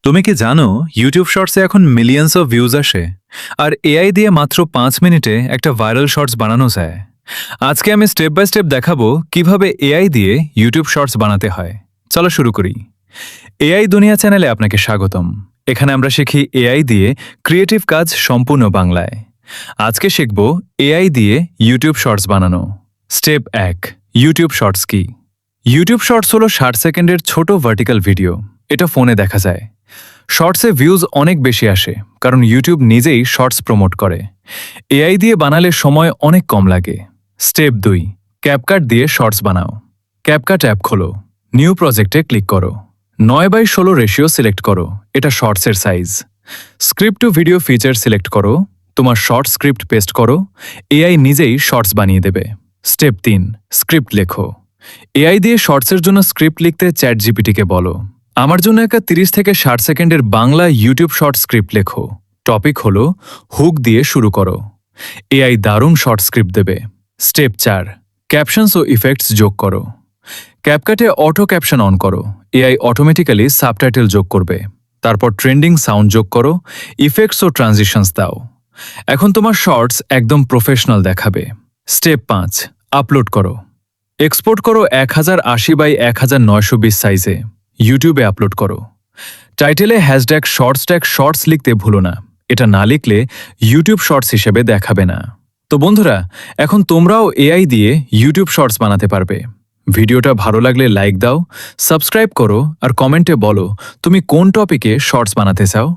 তুমি কি জানো ইউটিউব শর্টসে এখন মিলিয়ন্স অফ ভিউজ আসে আর এআই দিয়ে মাত্র 5 মিনিটে একটা ভাইরাল শর্টস বানানো যায়। আজকে আমি স্টেপ বাই স্টেপ দেখাবো কিভাবে এআই দিয়ে ইউটিউব শর্টস বানাতে হয়। চলো শুরু করি। এআই দুনিয়া চ্যানেলে আপনাকে স্বাগতম। এখানে আমরা শিখি এআই দিয়ে ক্রিয়েটিভ কাজ সম্পূর্ণ বাংলায়। আজকে শিখব এআই দিয়ে ইউটিউব শর্টস বানানো। স্টেপ 1, ইউটিউব শর্টস কি? ইউটিউব শর্টস হলো 60 সেকেন্ডের ছোট ভার্টিক্যাল ভিডিও। এটা ফোনে দেখা যায়। শর্টসে ভিউজ অনেক বেশি আসে কারণ ইউটিউব নিজেই শর্টস প্রমোট করে। এআই দিয়ে বানালে সময় অনেক কম লাগে। স্টেপ 2, ক্যাপকাট দিয়ে শর্টস বানাও। ক্যাপকাট অ্যাপ খোলো, নিউ প্রজেক্টে ক্লিক করো, 9:16 রেশিও সিলেক্ট করো, এটা শর্টসের size. Script to video feature select করো, তোমার শর্ট স্ক্রিপ্ট পেস্ট করো, এআই নিজেই শর্টস বানিয়ে দেবে। স্টেপ 3, স্ক্রিপ্ট লেখো। এআই দিয়ে শর্টসের জন্য স্ক্রিপ্ট লিখতে চ্যাট জিপিটিকে বলো, আমার জন্য একটা 30 থেকে 60 সেকেন্ডের বাংলা ইউটিউব শর্ট স্ক্রিপ্ট লেখো। টপিক হলো হুক দিয়ে শুরু করো। এআই দারুণ শর্ট স্ক্রিপ্ট দেবে। স্টেপ 4, ক্যাপশনস ও ইফেক্টস যোগ করো। ক্যাপকাটে অটো ক্যাপশন অন করো, এআই অটোমেটিক্যালি সাবটাইটেল যোগ করবে। তারপর ট্রেন্ডিং সাউন্ড যোগ করো, ইফেক্টস ও ট্রানজিশনস দাও। এখন তোমার শর্টস একদম প্রফেশনাল দেখাবে। স্টেপ 5, আপলোড করো। এক্সপোর্ট করো 1080x1920 সাইজে, ইউটিউবে আপলোড করো। টাইটেলে হ্যাশট্যাগ শর্টস লিখতে ভুলো না, এটা না লিখলে ইউটিউব শর্টস হিসেবে দেখাবে না। তো বন্ধুরা, এখন তোমরাও এআই দিয়ে ইউটিউব শর্টস বানাতে পারবে। ভিডিওটা ভালো লাগলে লাইক দাও, সাবস্ক্রাইব করো আর কমেন্টে বলো তুমি কোন টপিকে শর্টস বানাতে চাও।